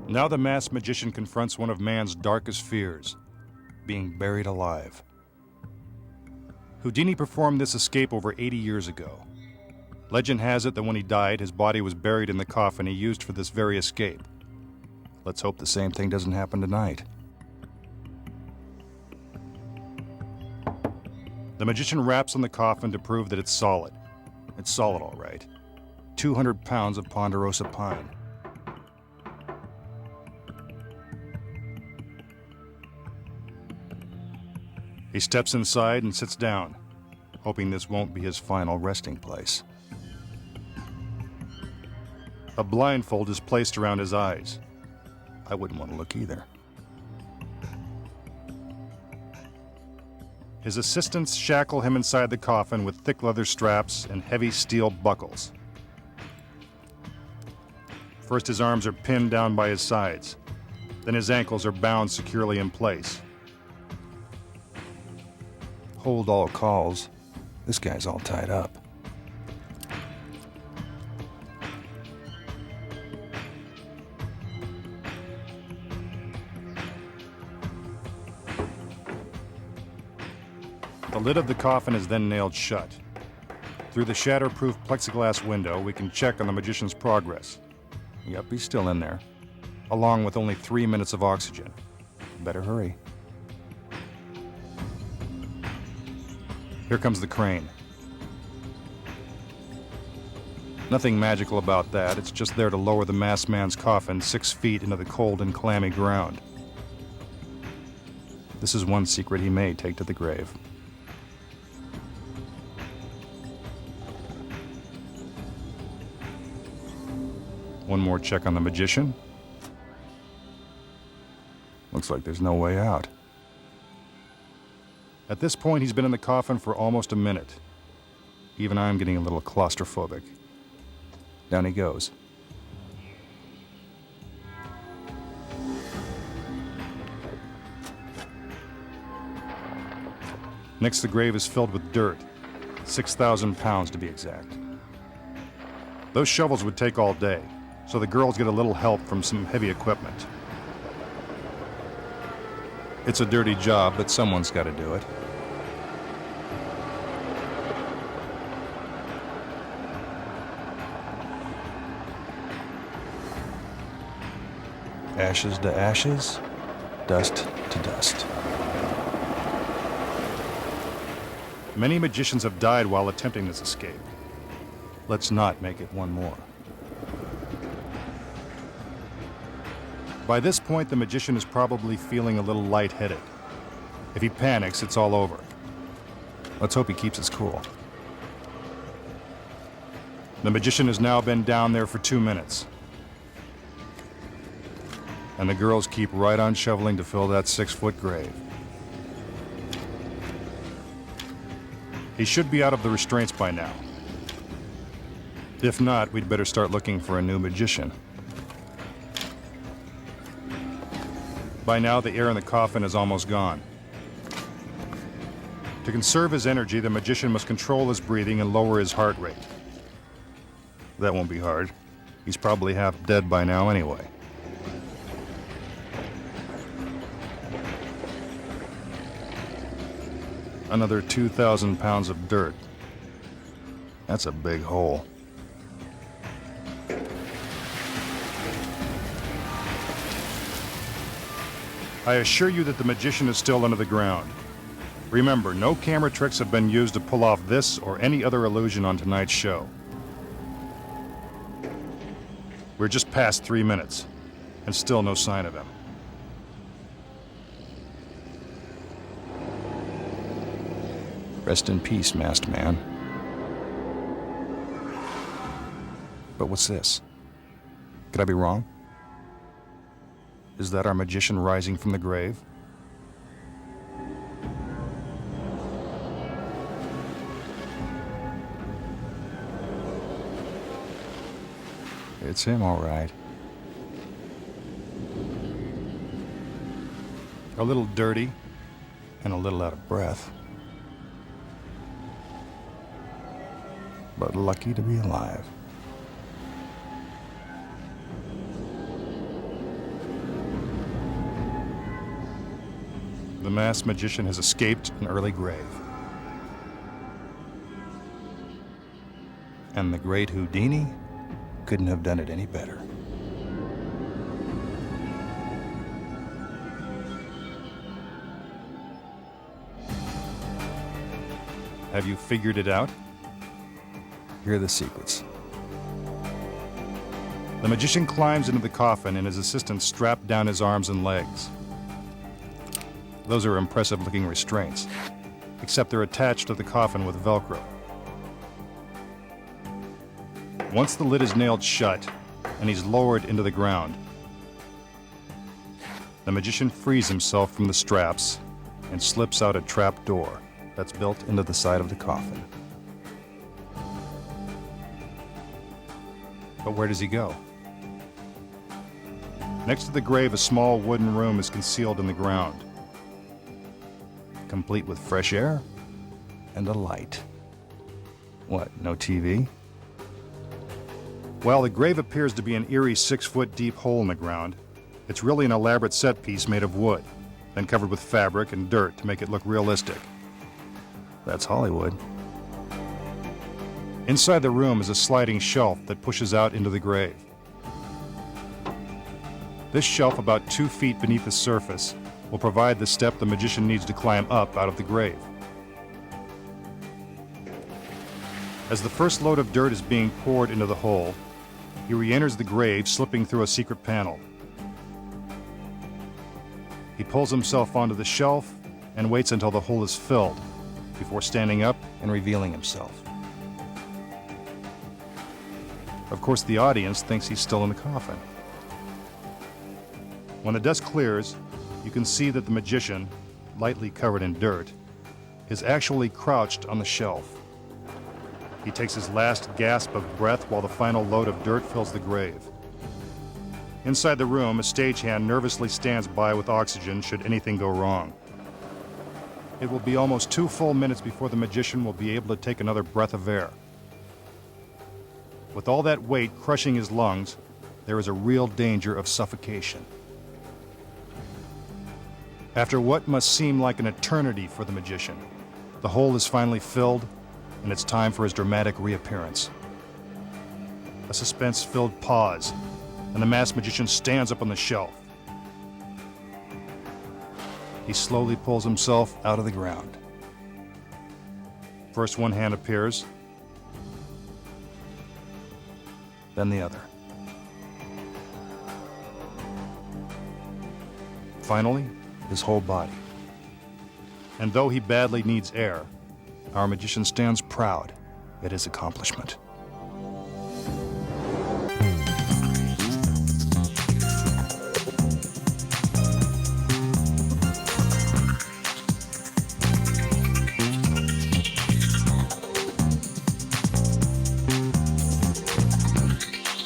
Now the masked magician confronts one of man's darkest fears, being buried alive. Houdini performed this escape over 80 years ago. Legend has it that when he died, his body was buried in the coffin he used for this very escape. Let's hope the same thing doesn't happen tonight. The magician raps on the coffin to prove that it's solid. It's solid, all right. 200 pounds of ponderosa pine. He steps inside and sits down, hoping this won't be his final resting place. A blindfold is placed around his eyes. I wouldn't want to look either. His assistants shackle him inside the coffin with thick leather straps and heavy steel buckles. First, his arms are pinned down by his sides. Then his ankles are bound securely in place. Hold all calls. This guy's all tied up. The lid of the coffin is then nailed shut. Through the shatterproof plexiglass window, we can check on the magician's progress. Yep, he's still in there, along with only 3 minutes of oxygen. Better hurry. Here comes the crane. Nothing magical about that. It's just there to lower the masked man's coffin 6 feet into the cold and clammy ground. This is one secret he may take to the grave. One more check on the magician. Looks like there's no way out. At this point, he's been in the coffin for almost a minute. Even I'm getting a little claustrophobic. Down he goes. Next, the grave is filled with dirt. 6,000 pounds to be exact. Those shovels would take all day, so the girls get a little help from some heavy equipment. It's a dirty job, but someone's got to do it. Ashes to ashes, dust to dust. Many magicians have died while attempting this escape. Let's not make it one more. By this point, the magician is probably feeling a little lightheaded. If he panics, it's all over. Let's hope he keeps his cool. The magician has now been down there for 2 minutes. And the girls keep right on shoveling to fill that 6-foot grave. He should be out of the restraints by now. If not, we'd better start looking for a new magician. By now, the air in the coffin is almost gone. To conserve his energy, the magician must control his breathing and lower his heart rate. That won't be hard. He's probably half dead by now anyway. Another 2,000 pounds of dirt. That's a big hole. I assure you that the magician is still under the ground. Remember, no camera tricks have been used to pull off this or any other illusion on tonight's show. We're just past 3 minutes, and still no sign of him. Rest in peace, masked man. But what's this? Could I be wrong? Is that our magician rising from the grave? It's him, all right. A little dirty and a little out of breath. But lucky to be alive. The masked magician has escaped an early grave. And the great Houdini couldn't have done it any better. Have you figured it out? Here are the secrets. The magician climbs into the coffin and his assistants strap down his arms and legs. Those are impressive-looking restraints, except they're attached to the coffin with Velcro. Once the lid is nailed shut and he's lowered into the ground, the magician frees himself from the straps and slips out a trap door that's built into the side of the coffin. But where does he go? Next to the grave, a small wooden room is concealed in the ground, complete with fresh air and a light. What, no TV? While the grave appears to be an eerie 6-foot deep hole in the ground, it's really an elaborate set piece made of wood, then covered with fabric and dirt to make it look realistic. That's Hollywood. Inside the room is a sliding shelf that pushes out into the grave. This shelf, about 2 feet beneath the surface, will provide the step the magician needs to climb up out of the grave. As the first load of dirt is being poured into the hole, he re-enters the grave, slipping through a secret panel. He pulls himself onto the shelf and waits until the hole is filled before standing up and revealing himself. Of course, the audience thinks he's still in the coffin. When the dust clears, you can see that the magician, lightly covered in dirt, is actually crouched on the shelf. He takes his last gasp of breath while the final load of dirt fills the grave. Inside the room, a stagehand nervously stands by with oxygen should anything go wrong. It will be almost 2 full minutes before the magician will be able to take another breath of air. With all that weight crushing his lungs, there is a real danger of suffocation. After what must seem like an eternity for the magician, the hole is finally filled, and it's time for his dramatic reappearance. A suspense-filled pause, and the masked magician stands up on the shelf. He slowly pulls himself out of the ground. First one hand appears, then the other. Finally, his whole body. And though he badly needs air, our magician stands proud at his accomplishment.